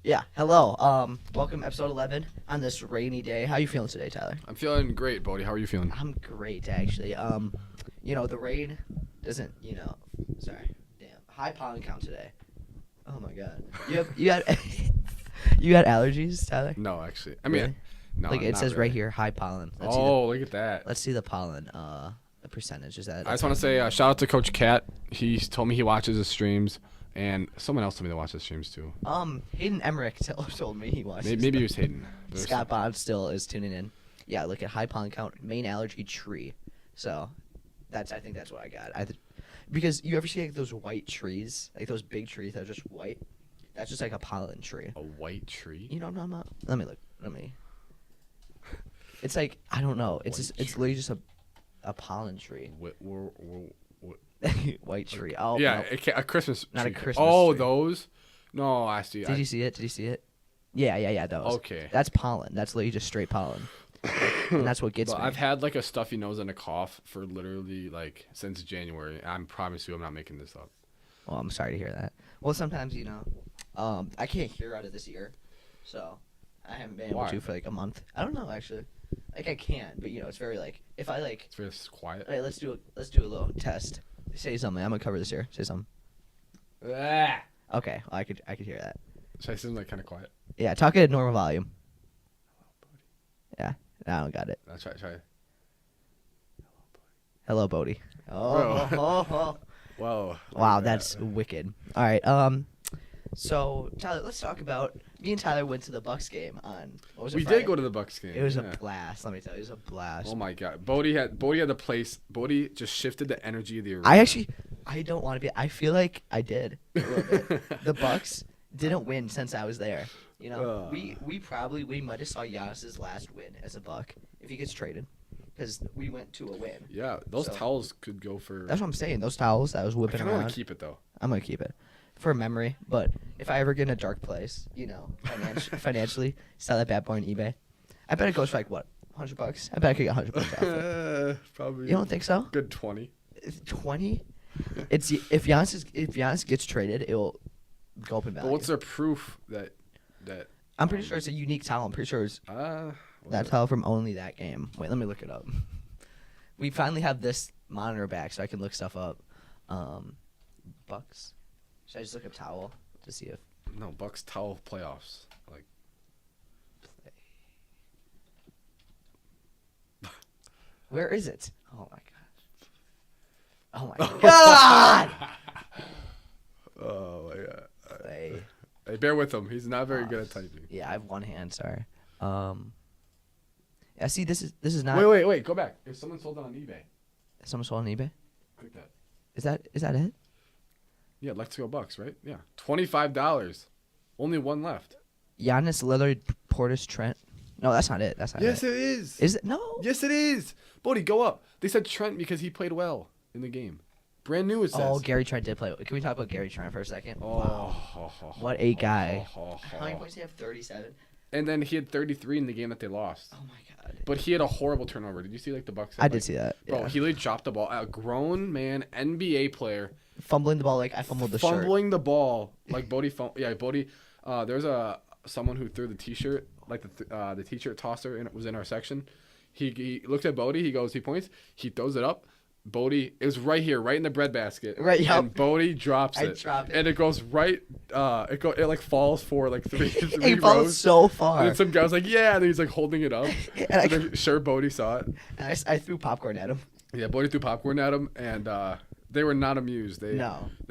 Yeah. Hello. Welcome to episode 11 on this rainy day. How you feeling today, Tyler? I'm feeling great, Bodie. How are you feeling? I'm great, actually. The rain doesn't, sorry. Damn. High pollen count today. Oh my God. You had you had allergies, Tyler? No, actually. I mean, Really? no. Like it not says really. right here, high pollen. Look at that. Let's see the pollen. The percentage is that. I just want to say shout out to Coach Cat. He told me he watches the streams, and someone else told me to watch the streams too. Hayden Emmerich told me he watches. Maybe it was Hayden. Scott Bond still is tuning in. Yeah, look at high pollen count, main allergy tree. So, I think that's what I got. Because you ever see like those white trees, like those big trees that are just white? That's just like a pollen tree. A white tree? You know what I'm talking about? Let me look. It's like I don't know. It's literally just a pollen tree. White tree. Oh yeah, no. a Christmas tree. Not a Christmas Oh, tree. those? No, I see. Did you see it? Yeah, those. Okay. That's pollen. That's literally just straight pollen. And that's what gets But me. I've had like a stuffy nose and a cough for literally like since January. I promise you I'm not making this up. Well, I'm sorry to hear that. Well, sometimes, I can't hear out of this ear, so I haven't been able Why? to for like a month. I don't know, actually. Like, I can, but, it's very, like, if I, like... It's very quiet. All right, let's do a little test. Say something. I'm going to cover this ear. Say something. Ah! Okay, well, I could hear that. Should I sound like kind of quiet? Yeah, talk at normal volume. Yeah, I don't got it. Try. Hello, Bodie. Oh. Whoa. Wow, that's wicked. All right, so, Tyler, let's talk about... Me and Tyler went to the Bucks game on... What was it, We Friday? did go to the Bucks game. It was yeah. a blast. Let me tell you, it was a blast. Oh my God, Bodie had the place. Bodie just shifted the energy of the arena. I don't want to be. I feel like I did a little bit. The Bucks didn't win since I was there. We might have saw Giannis's last win as a Buck if he gets traded, because we went to a win. Yeah, those towels could go for. That's what I'm saying. Those towels that I was I whipping kind of around. want to keep it though. I'm gonna keep it for memory. But if I ever get in a dark place, financially, sell that bad boy on eBay. I bet it goes for like what, $100? I bet I could get $100 off it. Probably. You don't think so? Good 20. 20? It's if Giannis gets traded, it will go up in value. But what's their proof that? I'm pretty sure it's a unique towel. I'm pretty sure it's that towel from only that game. Wait, let me look it up. We finally have this monitor back, so I can look stuff up. Bucks. Should I just look up towel to see if? No, Bucks towel playoffs. Like. Where is it? Oh my gosh. Oh my God. Oh my God. Hey. Hey, bear with him. He's not very good at typing. Yeah, I have one hand. Sorry. Yeah. See, this is not. Wait. Go back. If someone sold it on eBay, Someone sold on eBay. click that. Is that it? Yeah, Let's Go Bucks, right? Yeah, $25. Only one left. Giannis, Lillard, Portis, Trent. No, that's not it. That's not Yes, it. it is. Is it? No. Yes, it is. Bodie, go up. They said Trent because he played well in the game. Brand new, it says. Oh, Gary Trent did play. Can we talk about Gary Trent for a second? Oh, Wow. What a guy. How How many points did he have? 37. And then he had 33 in the game that they lost. Oh my God. But he had a horrible turnover. Did you see like the Bucks? Had, I did see that. Bro, Yeah. he literally dropped the ball. A grown man, NBA player, Fumbling the ball like I fumbled the shirt. fumbling the ball like Bodie. Bodie. There's someone who threw the T-shirt, like the T-shirt tosser, was in our section. He looked at Bodie. He points. He throws it up. Bodie, it was right here, right in the breadbasket. Right, yep. And Bodie drops it. I dropped it. And it goes right. It like falls for like three It falls rows. so far. And then some guy was like, yeah, and then he's like holding it up. And And then sure, Bodie saw it. I threw popcorn at him. Yeah, Bodie threw popcorn at him, and they were not amused. They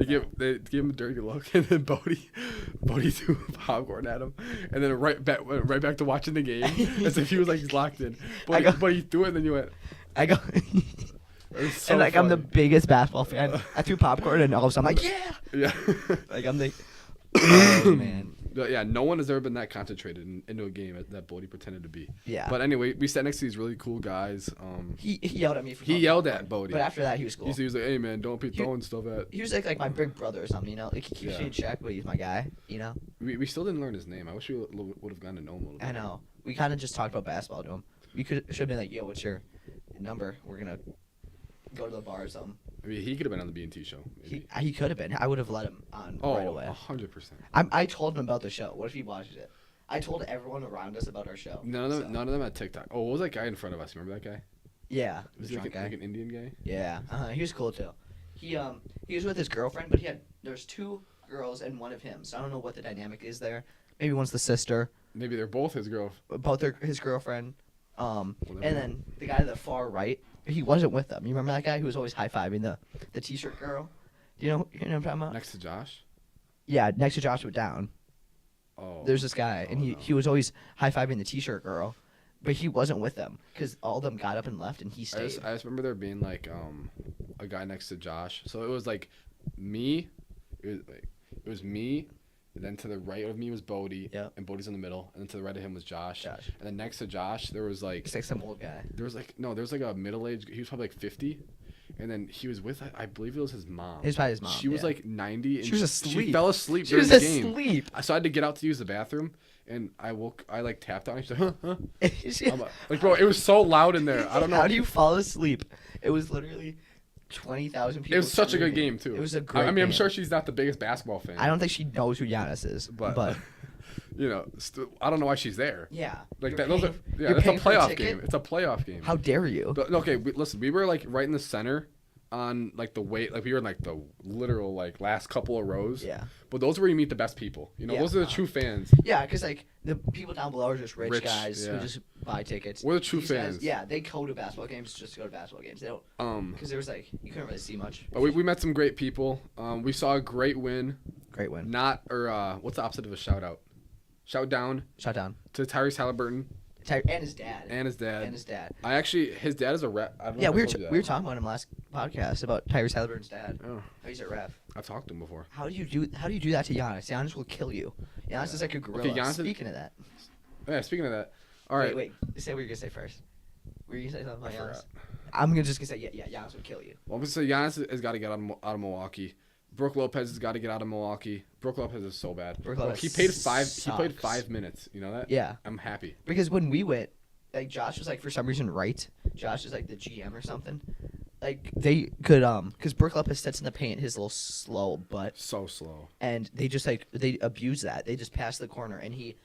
give him a dirty look, and then Bodie threw popcorn at him, and then went right back to watching the game as if he was like locked in. But he threw it, and then you went. I go. It was so And like I'm the funny. biggest basketball fan. I threw popcorn and all of a sudden I'm like, yeah. Yeah. Like I'm the. Oh man. Yeah, no one has ever been that concentrated into a game that Bodie pretended to be. Yeah. But anyway, we sat next to these really cool guys. He yelled at me for. He throwing yelled popcorn, at Bodie. But after that he was cool. He was like, "Hey man, don't be throwing stuff at." He was like my big brother or something, Like he keeps me in check, but he's my guy, We still didn't learn his name. I wish we would have gotten to know him a little bit. I know. We kind of just talked about basketball to him. We should have been like, yo, what's your number? We're gonna go to the bar or something. I mean, he could have been on the BnT show. He could have been. I would have let him on right away. 100%. I told him about the show. What if he watches it? I told everyone around us about our show. None of them had TikTok. Oh, what was that guy in front of us? Remember that guy? Yeah, Was he like an Indian guy? Yeah, he was cool too. He was with his girlfriend, but there's 2 girls and one of him. So I don't know what the dynamic is there. Maybe one's the sister. Maybe they're both his girl. Both are his girlfriend. And then the guy to the far right, he wasn't with them. You remember that guy who was always high-fiving the t-shirt girl? You know what I'm talking about? Next to Josh? Yeah, next to Joshua Down. Oh. There's this guy, and he was always high-fiving the t-shirt girl, but he wasn't with them because all of them got up and left, and he stayed. I just remember there being like a guy next to Josh. So it was like me. It was me. And then to the right of me was Bodie, and Bodie's in the middle. And then to the right of him was Josh. And then next to Josh, there was like... It's like some old guy. There was like a middle-aged... He was probably like 50. And then he was with, I believe it was his mom. It was probably his mom. She was like 90. And she was asleep. She fell asleep during the game. She was asleep. So I had to get out to use the bathroom. And I like tapped on her. She's like, huh? I'm like, bro, it was so loud in there. I don't know. How do you fall asleep? It was literally 20,000 people. It was such a good game, too. It was a great game. I'm sure she's not the biggest basketball fan. I don't think she knows who Giannis is. But you know, I don't know why she's there. Yeah. Like that. That's a playoff game. It's a playoff game. How dare you? But, okay, listen. We were like right in the center on like the weight. Like we were in like the literal like last couple of rows. Yeah. But those are where you meet the best people. You know, those are the true fans. Yeah, because like the people down below are just rich guys who just buy tickets. We're the true fans. Guys, they go to basketball games just to go to basketball games. They don't. Because there was like you couldn't really see much. But we met some great people. We saw a great win. Great win. What's the opposite of a shout out? Shout down. Shout down To Tyrese Halliburton. And his dad. His dad is a rep. We were talking about him last podcast about Tyrese Halliburton's dad. Oh. He's a ref. I've talked to him before. How do you do that to Giannis? Giannis will kill you. Giannis is like a gorilla. Okay, speaking of that. Yeah, speaking of that. All right. Wait. Say what you're gonna say first. Were you gonna say something about Giannis? Forgot. I'm just gonna say Giannis would kill you. Well, I'm gonna say Giannis has got to get out of Milwaukee. Brook Lopez has got to get out of Milwaukee. Brook Lopez is so bad. He played 5 minutes. You know that? Yeah. I'm happy. Because when we went, like Josh was like for some reason right. Josh is like the GM or something. Like they could because Brook Lopez sits in the paint, his little slow butt. So slow. And they just they abuse that. They just pass the corner and he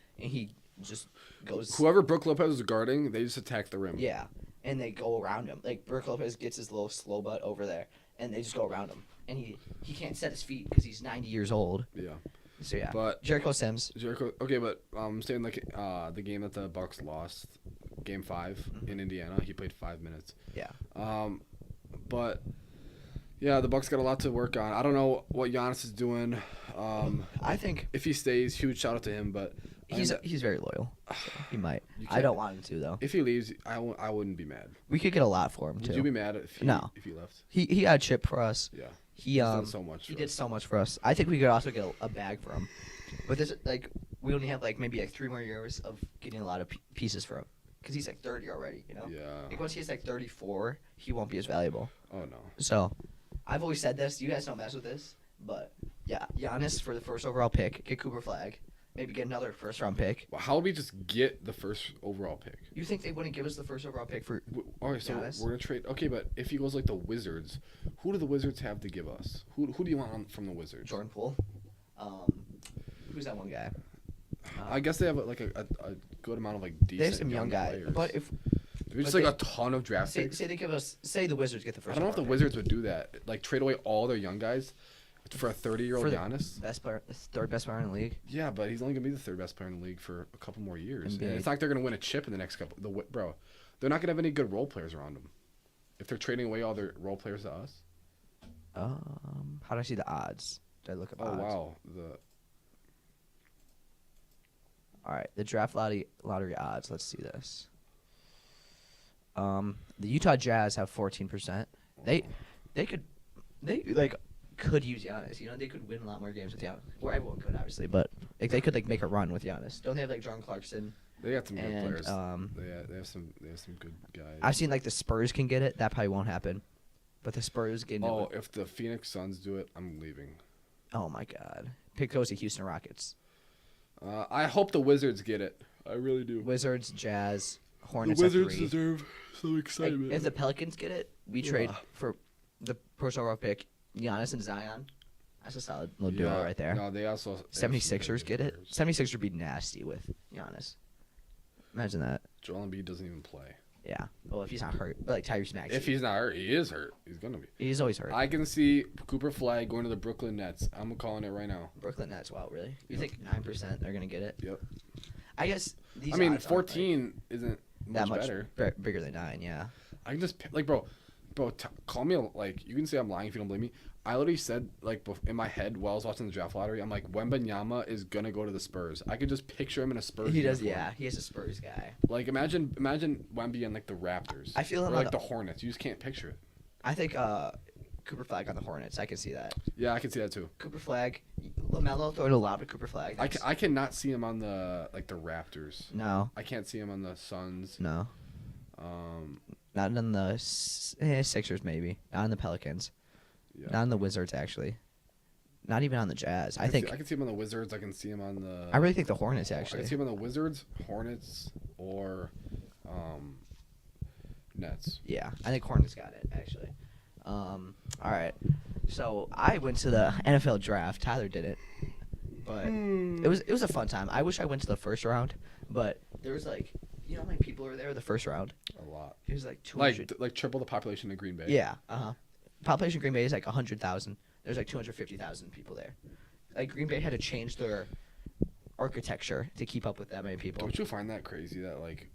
just goes. Whoever Brook Lopez is guarding, they just attack the rim. Yeah, and they go around him. Like Brook Lopez gets his little slow butt over there, and they just go around him. And he can't set his feet because he's 90 years old. Yeah. So yeah. But Jericho Sims. Okay, but saying like the game that the Bucks lost, Game 5 in Indiana, he played 5 minutes. Yeah. But yeah, the Bucks got a lot to work on. I don't know what Giannis is doing. I think if he stays, huge shout out to him. But he's very loyal. So he might. I don't want him to though. If he leaves, I wouldn't be mad. We could get a lot for him too. Would you be mad if he left? He got a chip for us. Yeah. He's done so much. He did so much for us. I think we could also get a bag for him. But this we only have maybe 3 more years of getting a lot of pieces for him. Because he's 30 already, you know? Yeah. Like once he's 34, he won't be as valuable. Oh, no. So, I've always said this. You guys don't mess with this. But, yeah, Giannis for the first overall pick. Get Cooper Flag. Maybe get another first-round pick. Well, how would we just get the first overall pick? You think they wouldn't give us the first overall pick for Okay, so Giannis? We're going to trade. Okay, but if he goes like the Wizards, who do the Wizards have to give us? Who do you want from the Wizards? Jordan Poole. Who's that one guy? I guess they have a good amount of decent. They have some young guys, players. but if just a ton of draft picks. Say they give us. Say the Wizards get the first. I don't know if the Wizards would do that. Trade away all their young guys for a 30-year-old Giannis. Third best player in the league. Yeah, but he's only gonna be the third best player in the league for a couple more years. And it's not like they're gonna win a chip in the next couple. Bro, they're not gonna have any good role players around them if they're trading away all their role players to us. How do I see the odds? Did I look up odds? Wow. All right, the draft lottery odds. Let's see this. The Utah Jazz have 14%. They could use Giannis. You know, they could win a lot more games with Giannis. Or everyone could, obviously, but they could make a run with Giannis. Don't they have John Clarkson? They got some good players. They have some good guys. I've seen the Spurs can get it. That probably won't happen. But the Spurs get it. Oh, if the Phoenix Suns do it, I'm leaving. Oh my God. Pick goes to Houston Rockets. I hope the Wizards get it. I really do. Wizards, Jazz, Hornets. The Wizards deserve some excitement. If the Pelicans get it, we trade for the first overall pick, Giannis and Zion. That's a solid little duo right there. No, they also 76ers get it. 76ers would be nasty with Giannis. Imagine that. Joel Embiid doesn't even play. Yeah. Well, if he's not hurt, but like Tyrese Maxey. If he's not hurt, he is hurt. He's gonna be. He's always hurt. I can see Cooper Flag going to the Brooklyn Nets. I'm calling it right now. Brooklyn Nets. Wow, really? You think 9% they're gonna get it? Yep. I guess. These I mean, odds aren't, 14 isn't that much much better. bigger than 9. Yeah. I can just like, bro, call me like you can say I'm lying if you don't believe me. I literally said like in my head while I was watching the draft lottery, I'm like, Wembanyama is gonna go to the Spurs. I could just picture him in a Spurs. He does, uniform. yeah. He is a Spurs guy. Like imagine Wemby in like the Raptors. I feel him or on like the Hornets. You just can't picture it. I think Cooper Flag on the Hornets. I can see that. Yeah, I can see that too. Cooper Flag, LaMelo throwing a lob to Cooper Flag. I cannot see him on the the Raptors. No. I can't see him on the Suns. No. Not on the Sixers, maybe. Not on the Pelicans. Yeah. Not on the Wizards, actually. Not even on the Jazz. I think. I can see him on the Wizards. I can see him on the. I really think the Hornets, I actually. can see him on the Wizards, Hornets, or Nets. Yeah, I think Hornets got it, actually. All right. So I went to the NFL draft. Tyler didn't, but it was a fun time. I wish I went to the first round, but there was like, you know how many people were there the first round? A lot. It was like 200. Like triple the population of Green Bay. Yeah. Population of Green Bay is like 100,000. There's like 250,000 people there. Like Green Bay had to change their architecture to keep up with that many people. Don't you find that crazy that like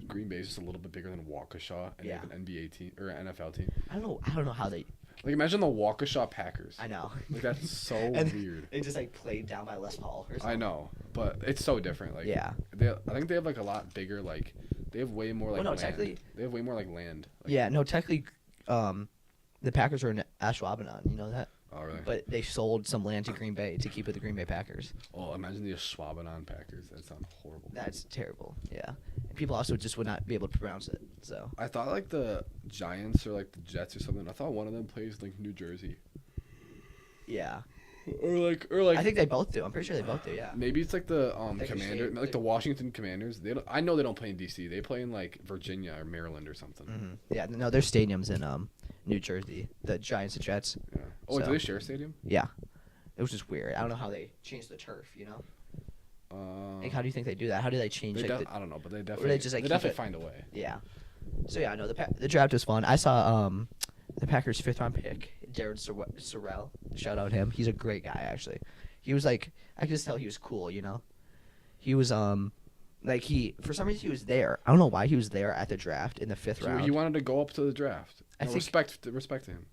Green Bay is just a little bit bigger than Waukesha and they have an NBA team or an NFL team? I don't know how they. Like imagine the Waukesha Packers. I know. Like that's so weird. They just like played down by Les Paul or something. I know, but it's so different. Like yeah. I think they have like a lot bigger. Like they have way more like. Well, no, land. technically. They have way more like land. Like, yeah. No, technically, the Packers are in Ashwaubenon. You know that. Oh really? But they sold some land to Green Bay to keep with the Green Bay Packers. Oh, imagine the Ashwaubenon Packers. That sounds horrible. That's terrible. Yeah. And people also just would not be able to pronounce it. So. I thought like the Giants or like the Jets or something. I thought one of them plays like New Jersey. Yeah. Or like. I think they both do. I'm pretty sure they both do. Yeah. Maybe it's like the They can Commander, shade, like the Washington Commanders. I know they don't play in DC. They play in like Virginia or Maryland or something. Mm-hmm. Yeah. No, their stadium's in New Jersey. The Giants and Jets. Yeah. Oh, So- do they share a stadium? Yeah. It was just weird. I don't know how they changed the turf. You know. Like, how do you think they do that? How do they change? I don't know, but they definitely just, like, they keep definitely it- find a way. Yeah. So yeah, no, the draft was fun. I saw the Packers' 5th round pick, Darren Sorrell. Shout out him. He's a great guy actually. He was like, I could just tell he was cool. You know. He was like for some reason he was there. I don't know why he was there at the draft in the 5th So round. he wanted to go up to the draft. I think- respect to him.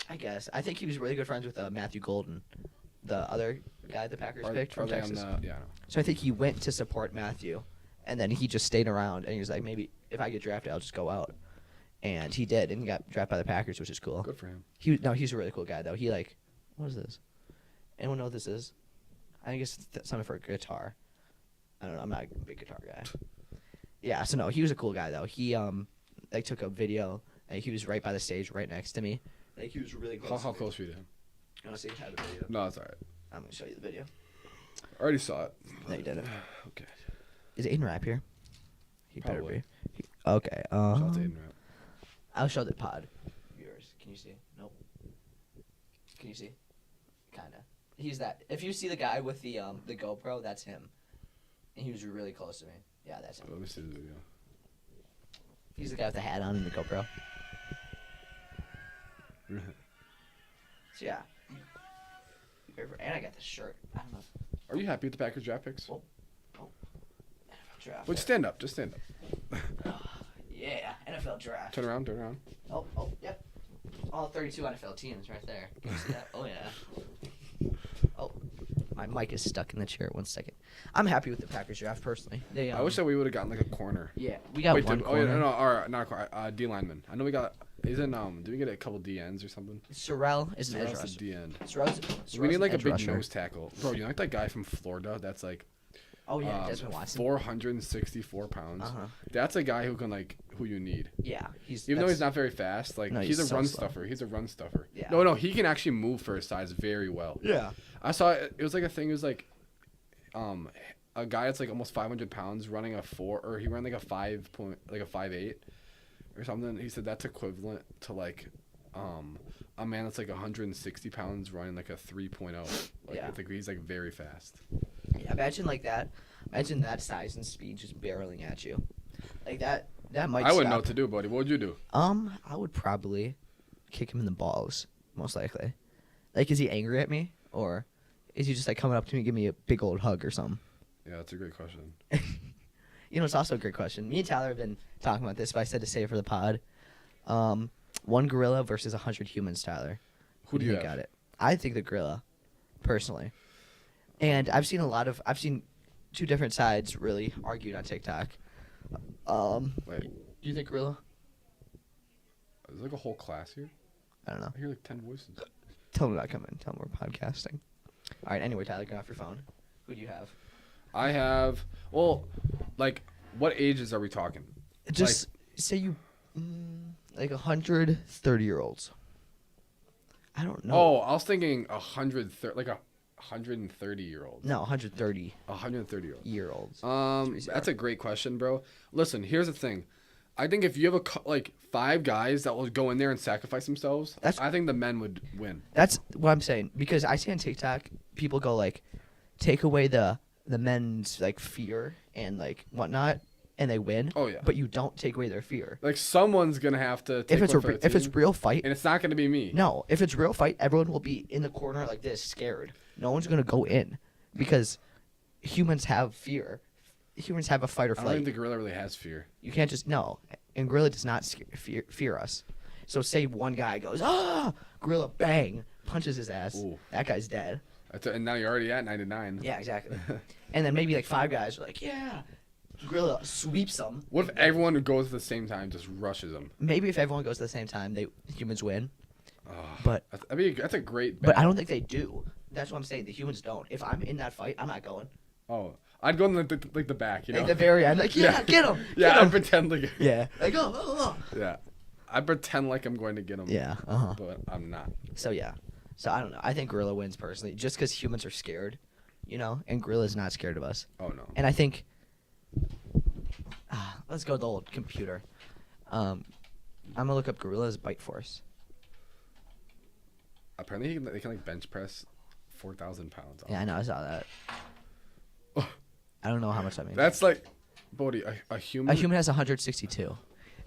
I guess. I think he was really good friends with Matthew Golden, the other guy the Packers picked from Are they on Texas. yeah, I know. So I think he went to support Matthew, and then he just stayed around, and he was like, maybe if I get drafted, I'll just go out. And he did, and he got drafted by the Packers, which is cool. Good for him. He's a really cool guy, though. He like, what is this? Anyone know what this is? I think it's something for a guitar. I don't know. I'm not a big guitar guy. Yeah, so no, he was a cool guy, though. He like took a video, and he was right by the stage, right next to me. Like he was really close. How close were you to him? You want to see how the video? No, it's alright. I'm gonna show you the video. I already saw it. No, you didn't. Okay. Is Aiden Rapp here? He better Probably. be. Okay. Shout out to Aiden Rapp. I'll show the pod viewers. Can you see? Nope. Can you see? Kinda. He's that. If you see the guy with the GoPro, that's him. And he was really close to me. Yeah, that's him. Let me see the video. He's the guy with the hat on and the GoPro. So yeah. And I got this shirt. I don't know. Are you happy with the Packers draft picks? Oh. Draft. Wait, stand up. Just stand up. Yeah, NFL draft. Turn around. Oh, yep. All 32 NFL teams right there. Can you see that? Oh, yeah. Oh, my mic is stuck in the chair. 1 second. I'm happy with the Packers draft, personally. I wish that we would have gotten like a corner. Yeah, we got one corner. Oh, yeah, no, or not a corner. D lineman. I know we got. Isn't did we get a couple DNs or something? Sorrell is an edge Sorrell's rusher. a DN. Sorrell's We need like a edge big rusher. nose tackle, bro. You know like that guy from Florida? That's like. Oh yeah, Desmond Watson. 464 pounds. That's a guy who you need. Yeah, even though he's not very fast, like No, he's a he's so run slow. stuffer. He's a run stuffer. Yeah. No, he can actually move for his size very well. Yeah. I saw it was like a thing. It was like, a guy that's like almost 500 pounds running a 4, or he ran like a 5.8 or something. He said that's equivalent to like a man that's like 160 pounds running like a 3.0. Like, Yeah. he's like very fast. Yeah, imagine like that. Imagine that size and speed just barreling at you. Like that. That might. I wouldn't stop. know what to do, buddy. What would you do? I would probably kick him in the balls, most likely. Like, is he angry at me, or is he just like coming up to me, and give me a big old hug or something? Yeah, that's a great question. You know, it's also a great question. Me and Tyler have been talking about this, but I said to save it for the pod. One gorilla versus 100 humans, Tyler. Who do you think have? got it? I think the gorilla, personally. And I've seen two different sides really argued on TikTok. Wait, Do you think gorilla? there's like a whole class here. I don't know. I hear like 10 voices. Tell them not come in. Tell them we're podcasting. All right. Anyway, Tyler, get off your phone. Who do you have? I have. Well, like, what ages are we talking? Just say you, like 130-year-olds. I don't know. Oh, I was thinking 130, like a 130-year-old. No, 130 130-year-old. year olds. That's a great question, bro. Listen, here's the thing. I think if you have like 5 guys that will go in there and sacrifice themselves, I think the men would win. That's what I'm saying, because I see on TikTok people go like, take away the men's like fear and like whatnot, and they win. Oh yeah. But you don't take away their fear. Like someone's gonna have to. Take If it's real fight, and it's not gonna be me. No, if it's real fight, everyone will be in the corner like this, scared. No one's gonna go in, because humans have fear. Humans have a fight or I don't flight. think the gorilla really has fear. You can't just no. And gorilla does not fear us. So say one guy goes gorilla, bang, punches his ass. Ooh. That guy's dead. And now you're already at 99. Yeah, exactly. And then maybe like 5 guys are like, yeah. Gorilla sweeps them. What if everyone who goes at the same time just rushes them? Maybe if everyone goes at the same time, humans win. Oh, But I mean, that's a great bet. but I don't think they do. That's what I'm saying. The humans don't. If I'm in that fight, I'm not going. Oh, I'd go in the back, you know? Like the very end, like Yeah. get him. Yeah, I'd pretend like. Yeah, like oh. Yeah, I pretend like I'm going to get him. Yeah, But I'm not. So yeah, so I don't know. I think gorilla wins personally, just because humans are scared, you know, and gorilla's not scared of us. Oh no. And I think, let's go with the old computer. I'm gonna look up gorilla's bite force. Apparently they can like bench press 4,000 pounds. Yeah, I know. I saw that. I don't know how much that means. That's like, Bodie, a human. A human has 162.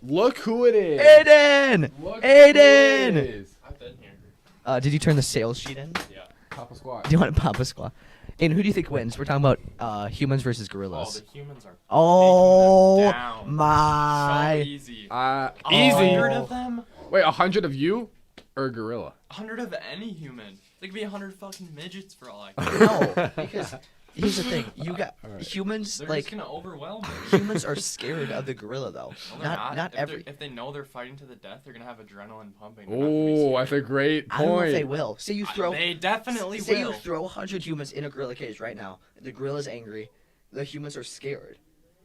Look who it is. Aiden! Look Aiden! Who it is. I've been here. Did you turn the sales sheet in? Yeah. Papa squat. Do you want to pop a squat? And who do you think wins? We're talking about humans versus Oh, gorillas. the humans are. Oh, taking them down. my! So easy. Easy. 100 of them? Wait, 100 of you or a gorilla? 100 of any human. They could be 100 fucking midgets for all I care. No, because here's the thing: you got Alright. humans They're like just gonna overwhelm me. humans are scared of the gorilla though. No, they're not. If If they know they're fighting to the death, they're gonna have adrenaline pumping. They're not gonna be Oh, that's scared. a great I don't know if point. they will. Say you throw. They definitely Say will. you throw 100 humans in a gorilla cage right now. The gorilla's angry. The humans are scared,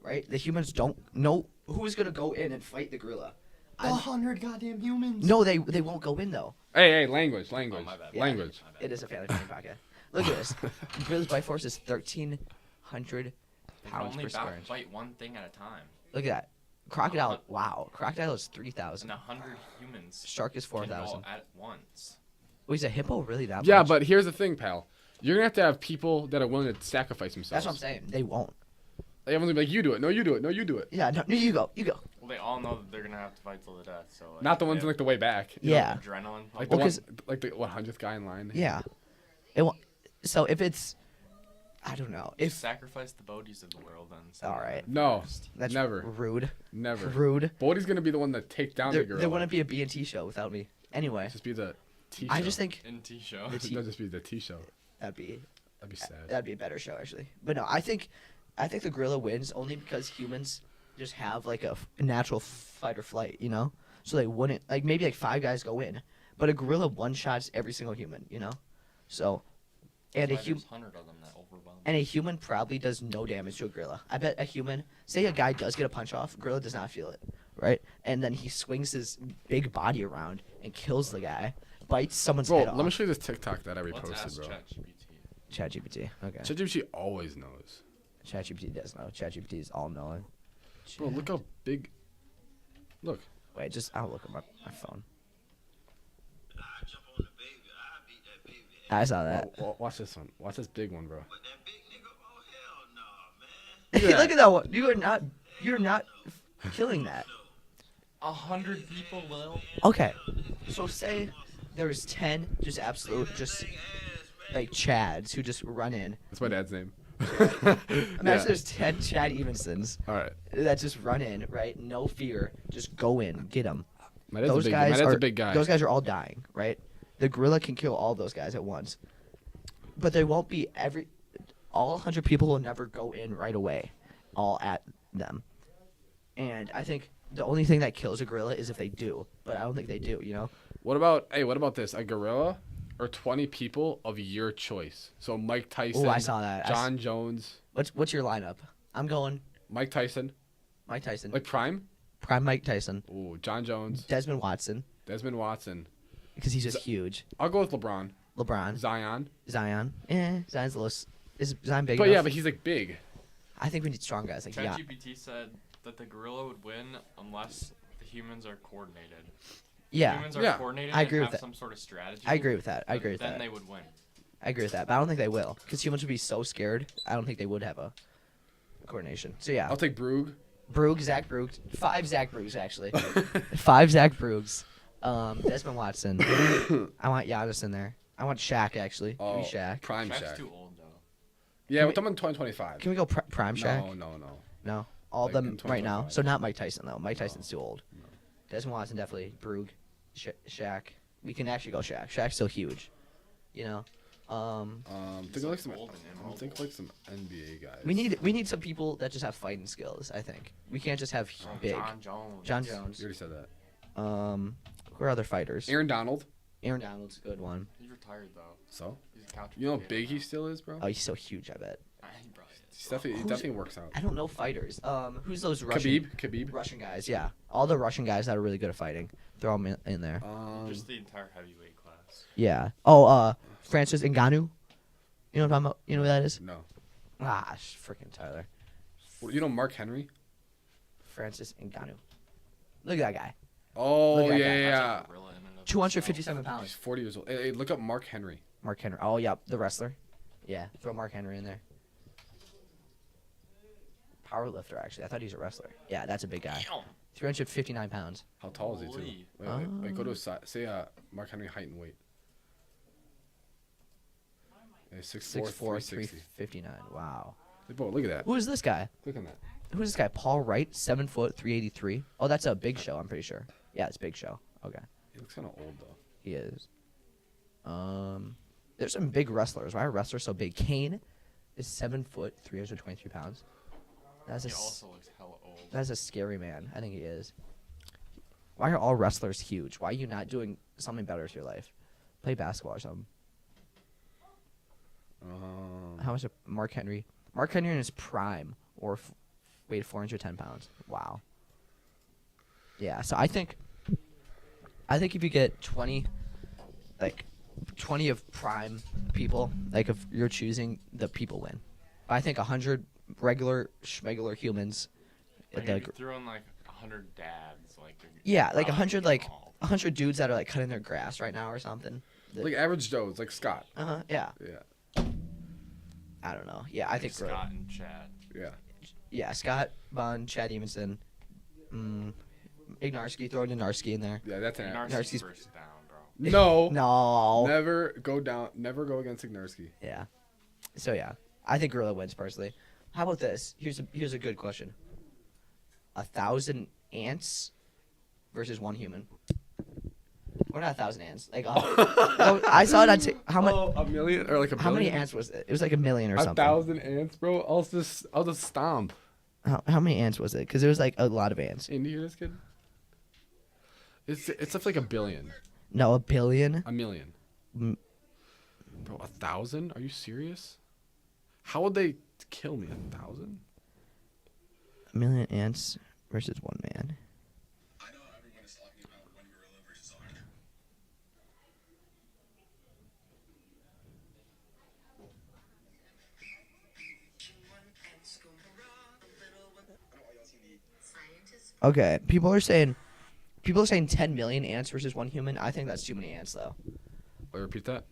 right? The humans don't know who's gonna go in and fight the gorilla. 100 goddamn humans. No, they won't go in though. Hey, language. Oh, my bad. Language. My bad. It is a family friendly podcast. Look at this. Gorilla's bite force is 1,300 They can pounds only per square inch. fight one thing at a time. Look at that. Crocodile. Wow. Crocodile is 3,000. And 100 humans Shark is can go 4,000. at once. Wait, is a hippo really that Yeah, much? but here's the thing, pal. You're gonna have to have people that are willing to sacrifice themselves. That's what I'm saying. They won't. Like, everyone's gonna be like, you do it. No, you do it. No, you do it. Yeah, no, you go. You go. Well, they all know that they're gonna have to fight till the death. So like, Not the ones they in like the way back. have, you know, Yeah. adrenaline. Like pumping. the Because- one, like the 100th guy in line. Yeah. It won't. So if it's, I don't know. Just If sacrifice the Bodies of the world then. So all right, No, that's never, rude. never. Rude. Bodie's gonna be the one that take down the gorilla. There wouldn't be a BnT show without me. Anyway, Just be the T show. I just think NT show. The T- No, just be the T show. that'd be Sad. that'd be a better show actually. But no, I think the gorilla wins only because humans just have like a natural fight or flight, you know. So they wouldn't like maybe like 5 guys go in, but a gorilla one shots every single human, you know. So, and a That's why human. there's 100 of them that overwhelm. And a human probably does no damage to a gorilla. I bet a human, say a guy does get a punch off, gorilla does not feel it, right? And then he swings his big body around and kills the guy, bites someone's Bro, head let me off. show you this TikTok that I Let's reposted, ask bro. ChatGPT. ChatGPT. Okay. ChatGPT always knows. ChatGPT does know. ChatGPT is all knowing. Bro, look how big. Look. Wait, I'll look at my phone. I saw that. Watch this one. Watch this big one, bro. Look at that one. You're not killing that. 100 people will. Okay, so say there's 10 just like Chads who just run in. That's my dad's name. Imagine there's 10 Chad Evensons All right. that just run in, right? No fear, just go in, get them. My dad's a big guy. Those guys are all dying, right? The gorilla can kill all those guys at once, but they won't be all 100 people will never go in right away, all at them. And I think the only thing that kills a gorilla is if they do, but I don't think they do. You know? What about this? A gorilla or 20 people of your choice? So Mike Tyson. Oh, I saw that. John Jones. What's your lineup? I'm going Mike Tyson. Mike Tyson. Like prime. Prime Mike Tyson. Ooh, John Jones. Desmond Watson. Because he's just huge. I'll go with LeBron. Zion. Zion's a little. Is Zion big But enough? yeah, but he's like big. I think we need strong guys. Like yeah. ChatGPT said that the gorilla would win unless the humans are coordinated. Yeah. Humans are Yeah. coordinated I agree and with have that. some sort of strategy. I agree with that. Then they would win. I agree with that, but I don't think they will because humans would be so scared. I don't think they would have a coordination. So yeah, I'll take Brugge. Zach Brugge, 5 Zach Brugges actually, 5 Zach Brugges, Desmond Watson. I want Giannis in there. I want Shaq actually. Give me Shaq. Prime Shaq's Shaq. too old though. Yeah, we're talking 2025. Can we go prime Shaq? No. No, all of Like them in right now. 2025. So not Mike Tyson though. Mike Tyson's too old. Desmond Watson definitely. Brugge, Shaq. We can actually go Shaq. Shaq's still huge. You know. Think of like old and immobile. some NBA guys. We need some people that just have fighting skills. I think we can't just have big. John Jones. You already said that. Who are other fighters? Aaron Donald's Donald's a good one. He's retired though. So? He's a couch. You know how potato big he now. still is, bro? Oh, he's so huge. I bet. He probably is. He definitely works out. I don't know fighters. Who's those Russian? Khabib. Russian guys. Yeah, all the Russian guys that are really good at fighting. Throw them in there. Just the entire heavyweight class. Yeah. Oh, Francis Ngannou. You know what I'm talking about? You know who that is? No. Ah, freaking Tyler. You know Mark Henry? Francis Ngannou. Look at that guy. Oh, Look at that yeah, guy. yeah. That's a gorilla in and of 257 He's pounds. 40 years old. Hey, look up Mark Henry. Mark Henry. Oh, yeah, the wrestler. Yeah, throw Mark Henry in there. Power lifter, actually. I thought he was a wrestler. Yeah, that's a big guy. itself. 359 pounds. How tall is he, too? Holy. Wait, go to his side. Say Mark Henry height and weight. Yeah, 6'4", 6'4", 360. 359. Wow. Bro, look at that. Who is this guy? Click on that. Who's this guy? Paul Wright, 7 foot, 383. Oh, that's a Big Show, I'm pretty sure. Yeah, it's Big Show. Okay. He looks kind of old, though. He is. There's some big wrestlers. Why are wrestlers so big? Kane is 7 foot, 323 pounds. That's He a, also looks hella old. that's a scary man. I think he is. Why are all wrestlers huge? Why are you not doing something better with your life? Play basketball or something. How much? Mark Henry? Mark Henry in his prime weighed 410 pounds. Wow. Yeah. So I think if you get 20 of prime people, like if you're choosing, the people win. I think 100 regular schmegular humans. Like if you threw in like 100 dads, like Yeah, like 100 probably like all. 100 dudes that are like cutting their grass right now or something. Like average Joes, like Scott. Yeah. Yeah. I don't know. Yeah, I think Scott and Chad. Yeah. Yeah, Scott Bond, Chad Evenson, Ignarski. Throw Ignarski in there. Yeah, that's an Narcissus Narcissus- first down, bro. No. No. Never go down. Never go against Ignarski. Yeah. So yeah, I think Gorilla wins personally. How about this? Here's a good question. 1,000 ants versus 1 human. Or not 1,000 ants. Like I saw it on how much? Oh, a million or like a How many billion? ants was it? It was like a million or something. 1,000 ants, bro. I'll just stomp. How many ants was it? Because there was like a lot of ants. Hey, do you hear this, kid? It's up like a billion. No, a billion. A million. Mm. Bro, 1,000? Are you serious? How would they kill me? 1,000? A million ants versus 1 man. I know everyone is talking about one gorilla versus 100. Okay, people are saying 10 million ants versus 1 human. I think that's too many ants though. Wait, repeat that.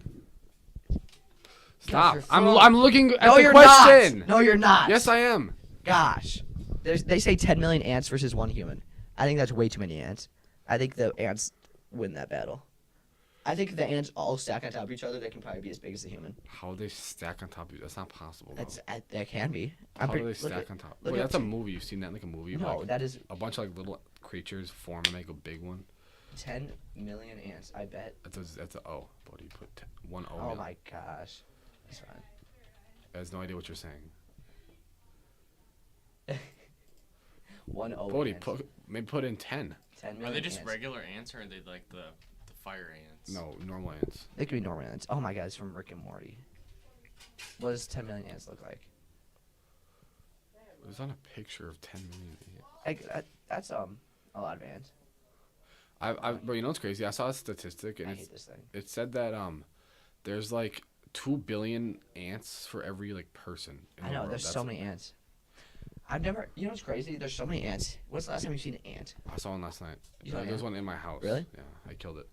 Stop. you're I'm full. I'm looking at No, the you're question. not. No, you're not. Yes, I am. Gosh, they say 10 million ants versus 1 human. I think that's way too many ants. I think the ants win that battle. I think if the ants all stack on top of each other, they can probably be as big as the human. How do they stack on top of you? That's not possible. Bro. That can be. How do they stack on top? look Wait, at that's a movie. You've seen that in like a movie? No, like, that is a bunch of like little creatures form and make a big one. 10 million ants. I bet. That's a O. Bodie, put 1 O. Oh in. my gosh. That's fine. I have no idea what you're saying. 1 O. Bodie, maybe put in 10. 10 Are million they just ants. regular ants or are they like the fire ants? No, normal ants. They could be normal ants. Oh my god, it's from Rick and Morty. What does 10 million ants look like? There's not a picture of 10 million ants. That's a lot of ants. Bro, you know what's crazy? I saw a statistic and I hate this thing. it said that there's like 2 billion ants for every like person. In I the know, world. there's so many ants. I've never, you know what's crazy? There's so many ants. When's the last time you've seen an ant? I saw one last night. You saw an There's ant? one in my house. Really? Yeah, I killed it.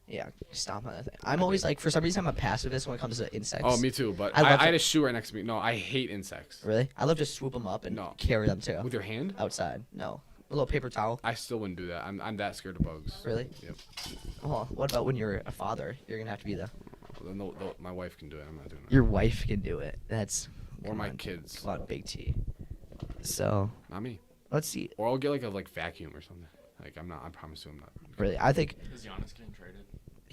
Yeah, stomp on that thing. I'm always like, for some reason, I'm a pacifist when it comes to insects. Oh, me too. But I love I had to- a shoe right next to me. No, I hate insects. Really? I love to swoop them up and No. carry them too. With your hand? Outside. No. A little paper towel. I still wouldn't do that. I'm that scared of bugs. Really? Yep. Well, what about when you're a father? You're going to have to be No, my wife can do it. I'm not doing that. your wife can do it. That's. Or come my on. kids. Come on, Big T. So, Not me. let's see. Or I'll get like a vacuum or something. Like I'm not. I promise you I'm not. Really, I think. Is Giannis getting traded?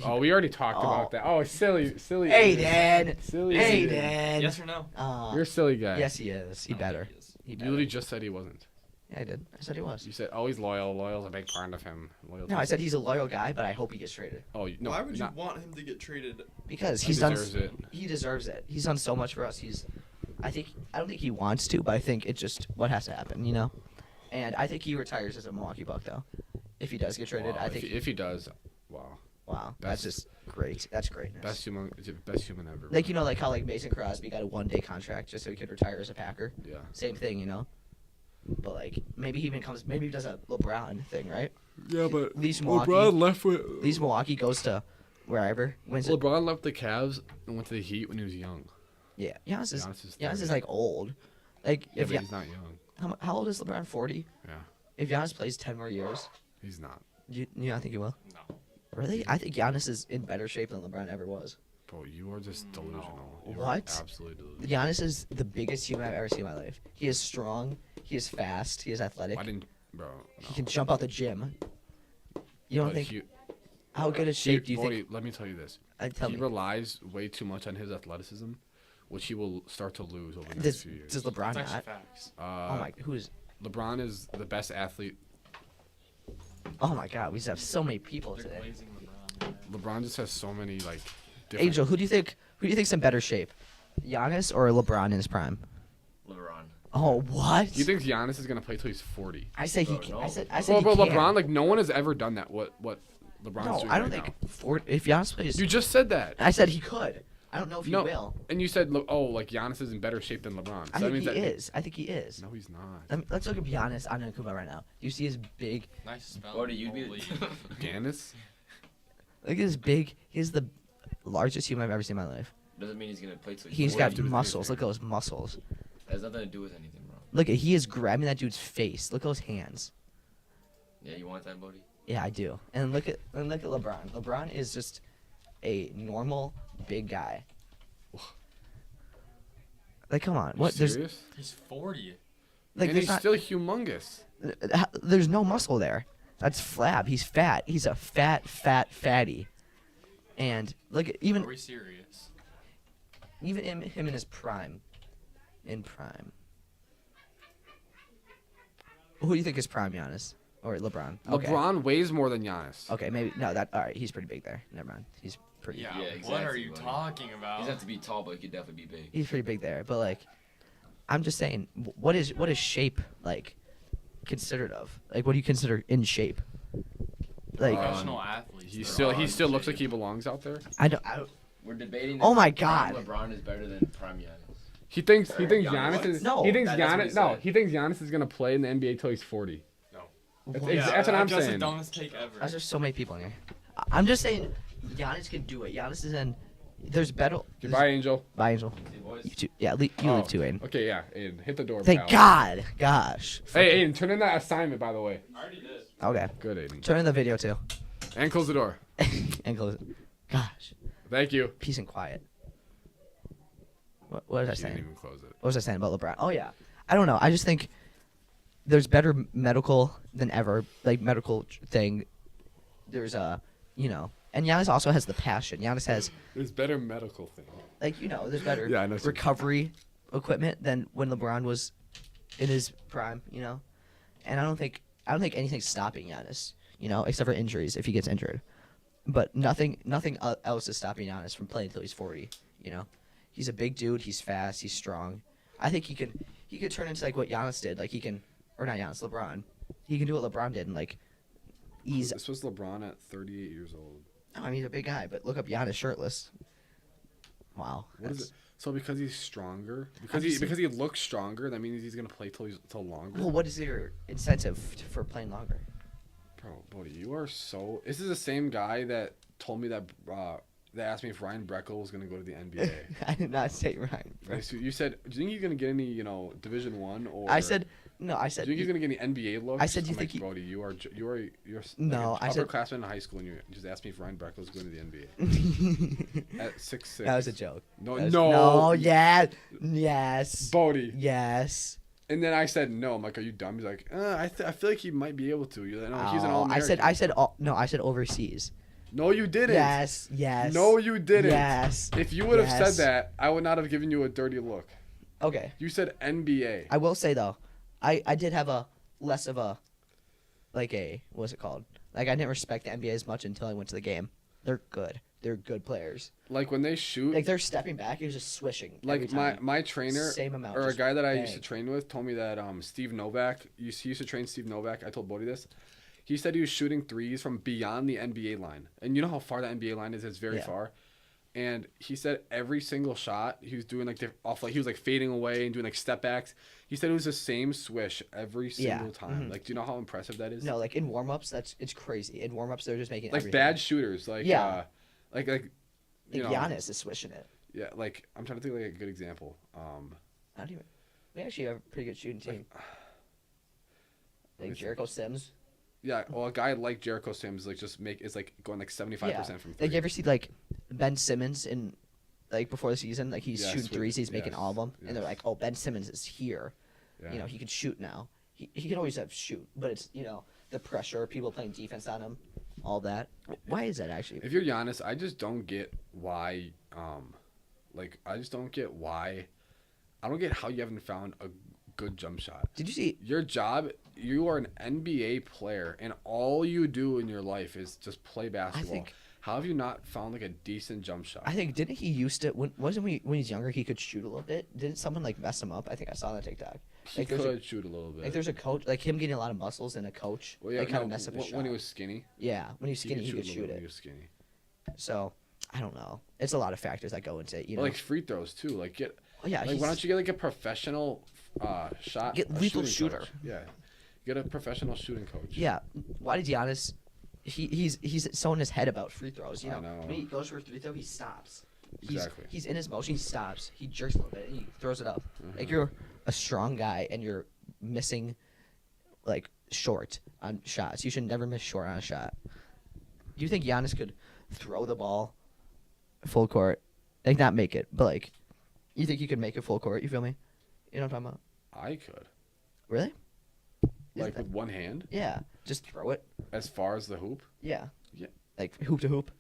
Oh, we already talked about that. Oh, silly. Hey, Dan. Silly. Hey, idiot. Dan. Yes or no? You're a silly guy. Yes, he is. He I don't better. think he is. He You better. literally just said he wasn't. Yeah, I did. I said he was. You said, oh, he's loyal. Loyal's a big part of him. Loyalty. No, I said he's a loyal guy, but I hope he gets traded Oh, no. Why would you not, want him to get traded? because he he's done. deserves it. He deserves it. He's done so much for us. I don't think he wants to, but I think it's just what has to happen, you know. And I think he retires as a Milwaukee Buck, though. If he does get traded, Wow, I think. if he does, wow. Wow, that's just great. That's greatness. Best human ever. Like, you know, like how like Mason Crosby got a 1-day contract just so he could retire as a Packer. Yeah. Same thing, you know. But like maybe he does a LeBron thing, right? Yeah, but Leaves Milwaukee. left with. Leaves Milwaukee, goes to wherever, wins it. LeBron left the Cavs and went to the Heat when he was young. Yeah, Giannis Giannis is is like old. Like Yeah, if but he's not young. how old is LeBron? 40. Yeah, If Giannis plays 10 more years, he's not. you don't think he will? No. Really? I think Giannis is in better shape than LeBron ever was. Bro, you are just delusional. No. You are What? absolutely delusional. Giannis is the biggest human I've ever seen in my life. He is strong. He is fast. He is athletic. Why didn't, bro? He can jump out the gym. You don't But think? he- How good a shape do you Bodie, think? let me tell you this. Tell he me. relies way too much on his athleticism, which he will start to lose over the next few years. Does LeBron That's not? actually facts. Oh my! Who is? LeBron is the best athlete. Oh my God! We just have so many people They're today. glazing LeBron. man. LeBron just has so many like. Different, Angel, who do you think? Who do you think's in better shape? Giannis or LeBron in his prime? LeBron. Oh what? Do you think Giannis is gonna play till he's 40? I say he. Bro, no. I said Well, he but can. LeBron, like no one has ever done that. What LeBron's No, doing I don't right think. If Giannis plays, now. You just said that. I said he could. I don't know if he No, will. and you said, oh, like Giannis is in better shape than LeBron. So I that think means he that is. I think he is. No, he's not. Let's look at Giannis Antetokounmpo right now. You see his big. Nice spell. Bodie, you'd be. Holy. Giannis? Look at his big. He's the largest human I've ever seen in my life. Doesn't mean he's gonna play till He's What got do you do with muscles. his Look at those muscles. That has nothing to do with anything, bro. Look at he is grabbing that dude's face. Look at those hands. Yeah, you want that, Bodie? Yeah, I do. And look at LeBron. LeBron is just a normal big guy. Like, come on. What? Serious? He's 40. Like, and there's he's not. still humongous. There's no muscle there. That's flab. He's fat. He's a fatty. And look at Are we serious? even him in his prime. In prime. Who do you think is prime, Giannis or LeBron? Okay. LeBron weighs more than Giannis. Okay, maybe no. That all right. He's pretty big there. Never mind. He's pretty. Yeah. Yeah, What are exactly, you buddy. talking He about? doesn't have to be tall, but he could definitely be big. He's pretty big there. But like, I'm just saying, what is shape like considered of? Like, what do you consider in shape? Like, Professional athletes. He they're still all looks in like he belongs out there. I don't. We're debating. Oh if my prime God. LeBron is better than prime Giannis. He thinks Giannis. Giannis is No, he thinks that's what he Giannis no said. he thinks Giannis is gonna play in the NBA till he's 40. That's, What? that's what I'm That's saying. the dumbest take ever. There's just so many people in here. I'm just saying, Giannis can do it. Giannis is in There's better. Goodbye, Angel. Bye, Angel. Hey, boys. You too. Yeah, you leave too, Aiden. Okay, yeah, Aiden, hit the door. Thank pal. God. Gosh. Hey, Aiden, turn in that assignment, by the way. I already did. Okay. Good, Aiden. Turn in the video too. And close the door. And close it. Gosh. Thank you. Peace and quiet. What was I He saying? didn't even close it. What was I saying about LeBron? Oh yeah. I don't know. I just think there's better medical than ever. Like medical thing. There's and Giannis also has the passion. Giannis has There's better medical thing. there's better Yeah, I know. recovery equipment than when LeBron was in his prime. And I don't think anything's stopping Giannis. Except for injuries if he gets injured. But nothing else is stopping Giannis from playing until he's 40. He's a big dude. He's fast. He's strong. I think he could turn into like what Giannis did. Like or not Giannis, LeBron. He can do what LeBron did and like ease. This was LeBron at 38 years old. Oh, I mean, he's a big guy, but look up Giannis shirtless. Wow. What is it? So because he's stronger, I'm just because he looks stronger, that means he's gonna play till longer. Well, what is your incentive for playing longer? Bro, Bodie, you are so. This is the same guy that told me that that asked me if Ryan Breckel was gonna go to the NBA. I did not say Ryan. Like, so you said, do you think he's gonna get any, Division One or? I said no. I Do said you think he's gonna get any NBA looks? I said, do you I'm think like, Bodie, you're No, like I an said- upperclassman in high school, and you just asked me if Ryan Breckel was going to the NBA at 6'6". that was a joke. No, That was- no, No. Yeah. Yes. Bodie. Yes. And then I said no. I'm like, are you dumb? He's like, I feel like he might be able to. You're like, no, he's an all. I said no. I said overseas. No, you didn't. Yes. Yes. No, you didn't. Yes. If you would have Yes. said that, I would not have given you a dirty look. Okay. You said NBA. I will say though, I did have a less of a what's it called? Like I didn't respect the NBA as much until I went to the game. They're good. They're good players. Like when they shoot, Like they're stepping back, you're just swishing. like every time. my trainer Same amount, or a just guy that I used to bang. train with told me that Steve Novak he used to train Steve Novak. I told Bodie this. He said he was shooting threes from beyond the NBA line, and you know how far the NBA line is? It's very Yeah. far. And he said every single shot he was doing like he was like fading away and doing like step backs. He said it was the same swish every Yeah. single time. Mhm. Like, do you know how impressive that is? No, like in warm ups, it's crazy. In warm ups, they're just making Like everything. bad shooters, like Yeah. like you Like know, Giannis is swishing it. yeah. Like I'm trying to think of like a good example. I don't even. We actually have a pretty good shooting team. Like me think. Jericho Sims. Yeah, well, a guy like Jericho Sims is like going like 75% from three. Like you ever see like Ben Simmons in like before the season, like he's Yes, shooting threes, he's making yes, all of them, and they're yes. like, oh, Ben Simmons is here. Yeah. He can shoot now. He can always have shoot, but it's the pressure, people playing defense on him, all that. Why is that actually? If you're Giannis, I just don't get why. I just don't get why. I don't get how you haven't found a good jump shot. Did you see? Your job, you are an NBA player, and all you do in your life is just play basketball. think- How have you not found like a decent jump shot? I think didn't he used to when he's younger he could shoot a little bit? Didn't someone like mess him up? I think I saw that TikTok. he Like there's could shoot a little bit. like there's a coach like him getting a lot of muscles and a coach well, yeah, like kind of no, mess up his shot. when he was skinny. Yeah, when he's skinny he could a little shoot bit when it. he was skinny. So I don't know. It's a lot of factors that go into it. Or like free throws too. Like get. Oh, yeah, Like why don't you get like a professional shot? Get a lethal shooting shooter. coach. Yeah. Get a professional shooting coach. Yeah, why did Giannis? He's so in his head about free throws. I know. When he goes for a free throw, he stops. Exactly. He's in his motion. He stops. He jerks a little bit and he throws it up. Mm-hmm. Like you're a strong guy and you're missing, like short on shots. You should never miss short on a shot. Do you think Giannis could throw the ball full court, like not make it, but like, you think he could make it full court? You feel me? You know what I'm talking about? I could. Really? Like Isn't with one hand, Yeah, just throw it. as far as the hoop. Yeah. Yeah. Like hoop to hoop.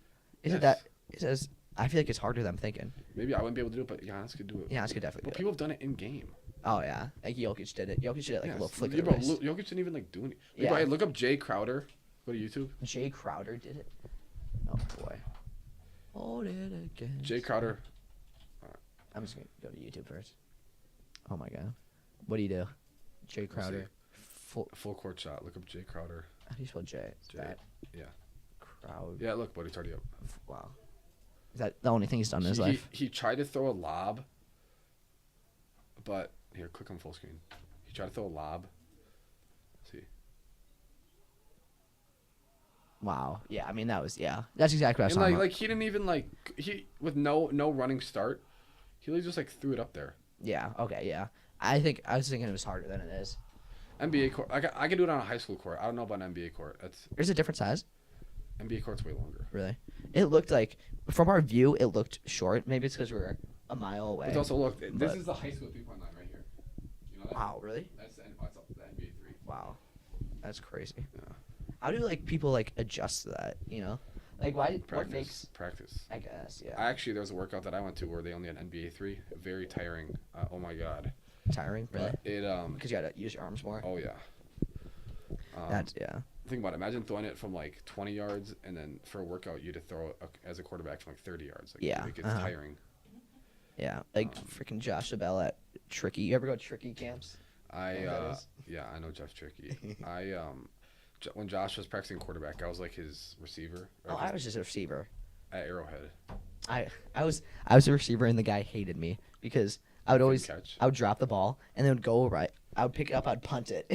Isn't Yes. that? It says. I feel like it's harder than I'm thinking. Maybe I wouldn't be able to do it, but Giannis could do it. Giannis could definitely But do people have done it in game. it. Oh yeah, like Jokic did it. Jokic did it like a little flick Yeah, of the bro, wrist. Jokic didn't even like do anything. Yeah. Bro, hey, look up Jay Crowder. Go to YouTube. Jay Crowder did it. Oh boy. Hold it again. Jay Crowder. I'm just gonna go to YouTube first. Oh my god. What do you do? Jay Crowder. Full court shot. Look up Jay Crowder. How do you spell Jay? Jay. That Yeah. Crowd. Yeah, look, buddy, it's already up. Wow. Is that the only thing he's done in his life? He tried to throw a lob, but here, click on full screen. He tried to throw a lob. See. Wow. Yeah. I mean, that was That's exactly what I And was talking like he didn't even with no running start, he just like threw it up there. Yeah. Okay. Yeah. I was thinking it was harder than it is. NBA court, I can do it on a high school court. I don't know about an NBA court. There's a different size. NBA court's way longer. Really? It looked like from our view, it looked short. Maybe it's because we're a mile away. But also look, this is the high school 3.9 right here. You know that? Wow. Really? That's the NBA 3. Wow. That's crazy. Yeah. How do like people like adjust to that? You know, like why? What makes? Practice. I guess. Yeah. Actually, there was a workout that I went to where they only had NBA 3. Very tiring. Oh my god. Tiring. Really? But it Because you gotta use your arms more. Oh yeah. That's Think about it. Imagine throwing it from like 20 yards, and then for a workout, you had to throw it as a quarterback from like 30 yards. Like, Yeah, it gets uh-huh. tiring. Yeah. Like freaking Josh Abell at Tricky. You ever go to Tricky camps? I know Jeff Tricky. When Josh was practicing quarterback, I was like his receiver. Oh, I was just a receiver. At Arrowhead. I was a receiver, and the guy hated me because I would always catch. I would drop the ball and then it would go right. I would pick it up. I'd punt it.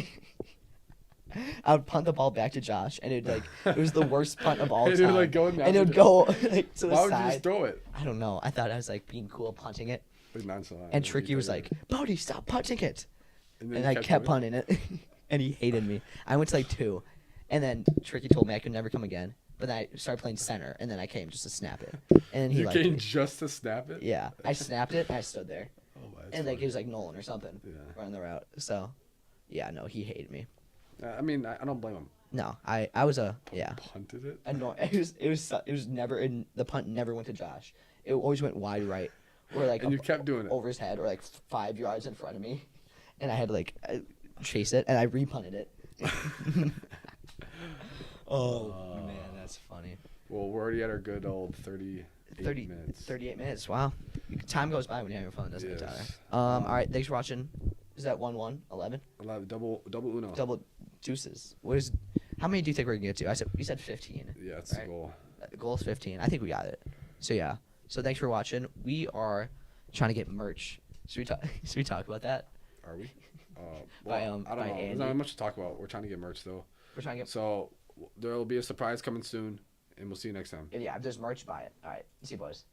I would punt the ball back to Josh, and it was the worst punt of all And time. it would, like, go in and it would go like to the Why would side. you just throw it? I don't know. I thought I was like being cool punting it, Like nonchalant. and Tricky was like, "Bodie, stop punting it," then and you I kept doing punting it, and he hated me. I went to like 2, and then Tricky told me I could never come again. But then I started playing center, and then I came just to snap it, and he You liked came me. just to snap it? Yeah, I snapped it, and I stood there. Oh, that's And like funny. he was like Nolan or something, Yeah. running the route. So, yeah, no, he hated me. I mean, I don't blame him. No, I was Punted it? annoying. It was never the punt never went to Josh. It always went wide right, or like And you kept doing it. over his head, or like 5 yards in front of me, and I had to like chase it, and I repunted it. Oh man, that's funny. Well, we're already at our good old 38 minutes. 38 minutes. Wow, time goes by when you have your phone, doesn't it, Yes. Tyler? All right, thanks for watching. Is that 1-1, 11? 11, double Uno. Double deuces. How many do you think we're gonna get to? We said 15. Yeah, it's right? the goal. The goal is 15. I think we got it. So yeah. So thanks for watching. We are trying to get merch. Should we talk about that? Are we? By, I don't by know. There's Andy. not much to talk about. We're trying to get merch though. We're trying to get. So there will be a surprise coming soon, and we'll see you next time. Yeah, if there's merch, buy it. All right. See you, boys.